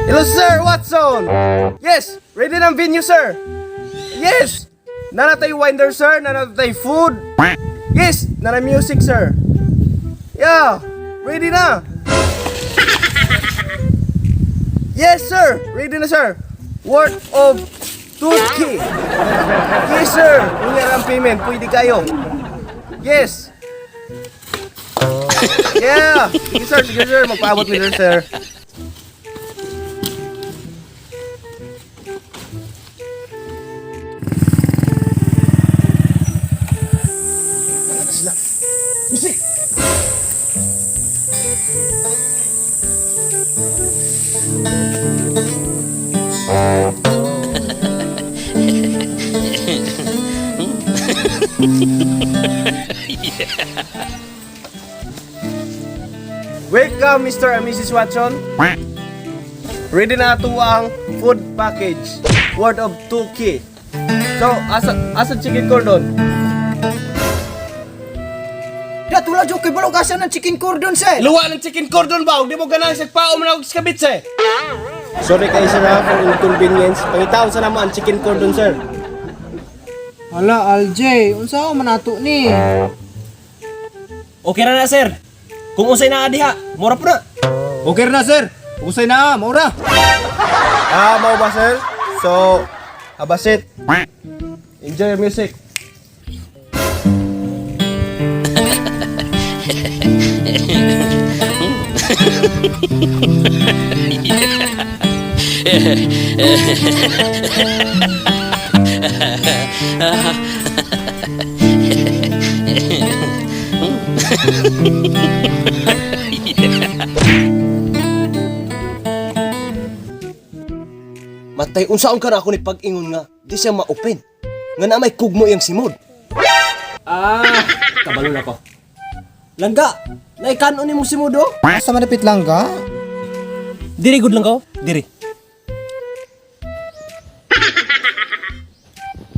Hello sir, Watson. Yes, ready ng venue sir. Yes. Nanatay winder sir, nanatay food. Yes, nanatay music sir. Yeah, ready na. Yes sir, ready na sir. Worth of 2K. Yes sir, kunya ang payment, pwede kayo. Yes. Yeah, sige sir, magpaabot mi sir. Musik. Welcome Mr. and Mrs. Watson. Ready na ito ang food package worth of 2K. So, asa chicken cordon? Tulad yung kibalugasan ng chicken cordon, sir. Luwa ng chicken cordon ba? Di mo ganang sagpao man ako skabit, sir. Sorry kayo sir ha, for inconvenience. Pangitaon sa naman ang chicken cordon, sir. Hala, Aljay, unsa man nato ni? Okay na sir. Kung usay na diha, mura po na. Okay na, sir. Usay na, maura. Mau ba, sir? So, abasit. Enjoy your music. Matay, unsaon ka na ako ni pag-ingon nga, di siya ma-open. Nga na may kugmo iyang simod. Kabalo na ko. Langga, naikanon ni mong simod oh. Asa manapit lang ka? Diri good lang ko, diri.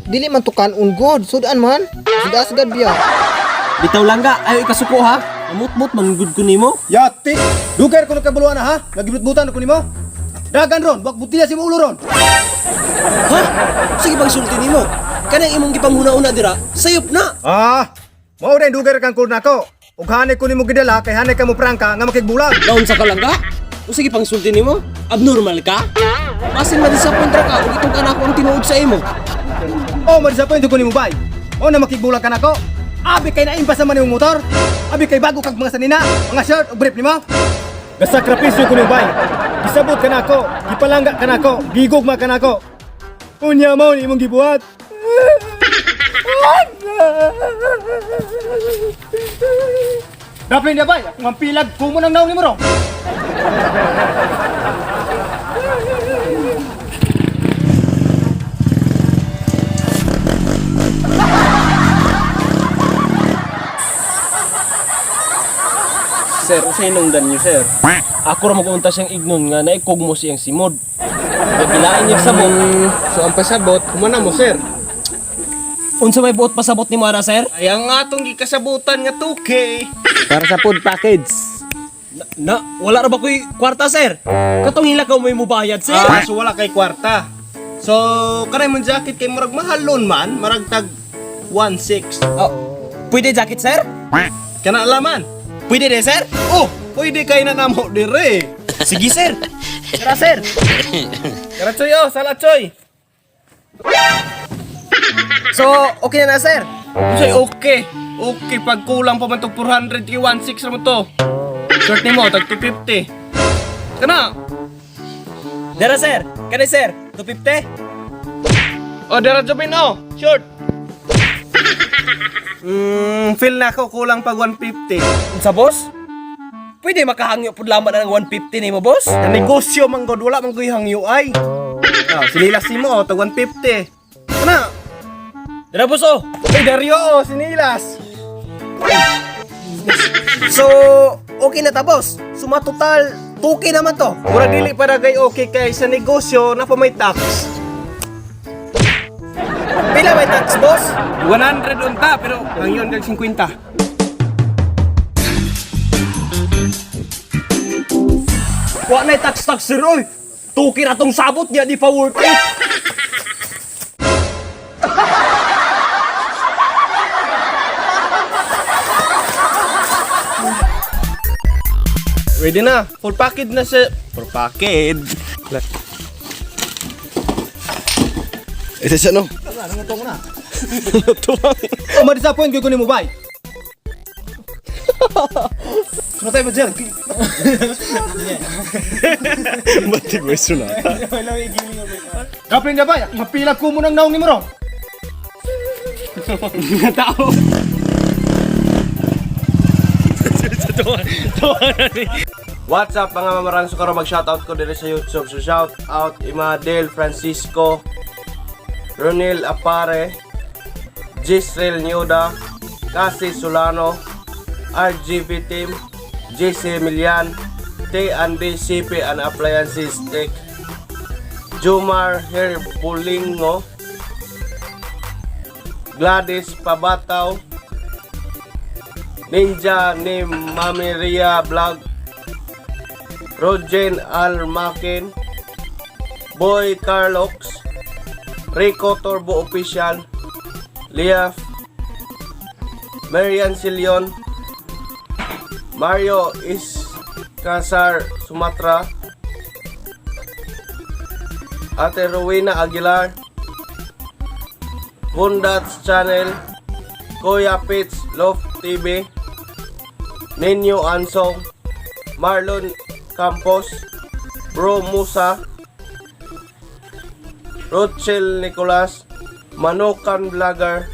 Dili man tukan ungod, sudan man. Sudas-gad biya. Bitaw langga, ayo ikasuko ha. Namut-mut manggud ko nimo. Yati! Dugar ko nagkabuluan na ha? Nagibut-butan ako nimo? Dagan ron, wag butiya si mo ulo ron. Ha? Sige bang sulti nimo. Kanang imong gipanguna-una dira, sayop na. Mao rin dugar kang kurna ko. Ug hanay ko nimo gidala kay hanay ka mo prangka nga makigbulag. Naon sa kalangga? O sige pang sulti nimo. Abnormal ka? Masin madisappoint ra ka ug itong anak ko ang tinuod sa imo. Madisappoint ko nimo bay. Na makigbulag ka nako. Abi kay naimpas naman yung motor. Abi kay bago kag mga sanina, mga shirt ug brief nimo. Gasakripisyo ko nimo bay. Gisabot ka nako, gipalangga ka nako, gigugma ka nako. Unya mo ni imong gibuhat. Dapat niya bay, ako mampilag kumo nang naong ni mo ro. Sir, usay nungdan niyo, sir. Ako ra mag-unta siyang ignon nga naikugmo siyang simod. Nagilain niya sabot. So ang pasabot, kumana mo sir. Unsa may buot pasabot ni Mara, sir? Ay ang atong gikasabutan nga 2K. Para sa food package. Wala ra ba ko'y kwarta, sir? Katong hilakaw mo yung mubayad, sir. So wala kay kwarta. So kanay mo jacket kay murag mahalon man, marag tag 1.6. Pwede jacket, sir? Kana laman. Pwede de, sir? Pwede kay na namo dire. Sige, sir. Tara, sir. Kara choy salat choy. So, okay na, sir? Say okay. Okay pag kulang pa man tog 400 kay 1.6 ra mo to. Short nimo tag 250. Kana. Dara, sir. Kani, sir? 250? Dara jobin short. Feel na ako kulang pag 150. Sa boss? Pwede makahangyo pud laman ng 150 nimo, boss? Na negosyo man god wala man koy hangyo ay. Sinilas mo tag 150. Kana? Dara, boss, oh. Dario sinilas. So, okay na ta, boss. Suma total, 2K naman to. Mura dili para gay okay kay sa negosyo na pa may tax. Pila may tax, boss? 100 unta pero hangyon kag 50. Wa na'y tax sir oy. Tuki ra tong sabot niya di pa worth it. Ready na. Full package na sir. Full package. Ito siya no. Nanguto ko na. Tuwang. O ma-disappoint ko nimo bay. Ano tayo ba dyan? Batik mo iso na. Kapling na bay, mapila ko mo ng naong ni mo ron. Tao. What's up mga mamarang sukaro, mag-shoutout ko dito sa YouTube. So shoutout Imadel Francisco, Ronil Apare, Gisrel Nyoda, Cassie Solano, RGV Team, JC Milian, T&D CP and Appliances Tech, Jumar Herbulingo, Gladys Pabataw, Ninja ni Mamiria Vlog, Rogen Almakin, Boy Carlox, Rico Turbo Official, Liaf, Marian Silion, Mario Iskasar Sumatra, Ate Rowena Aguilar, Bundats Channel, Kuya Pits Love TV, Ninyo Ansong, Marlon Campos, Bro Musa, Rochelle Nicolas, Manukan Vlogger,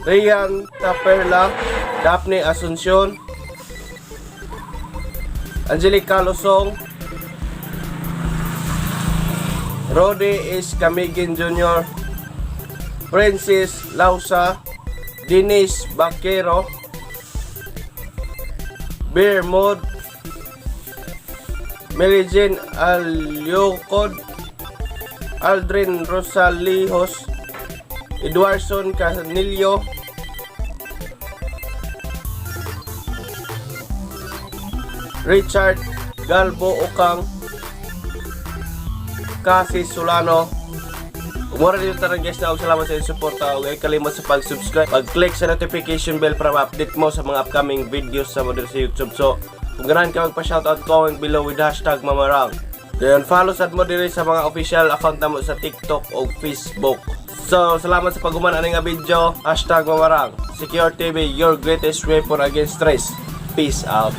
Rian Taperla, Daphne Asuncion, Angelica Losong, Rode is Camigin Jr., Princess Lausa, Denise Baquero, Beer Mod, Mary Jane Alyocod, Aldrin Rosalijos, Edwardson Canillo, Richard Galbo Okang, Cassie Solano. Mura dito tarang guys na salamat sa inyong suporta. Huwag kalimot sa pag-subscribe, pag-click sa notification bell para ma-update mo sa mga upcoming videos sa model sa YouTube. So kung ganahan ka magpa-shoutout, comment below with hashtag Mamarang. Then follow sa mo diri sa mga official account na mo sa TikTok o Facebook. So salamat sa pag-human aning nga video. Hashtag Mamarang. Secure TV, your greatest weapon against stress. Peace out.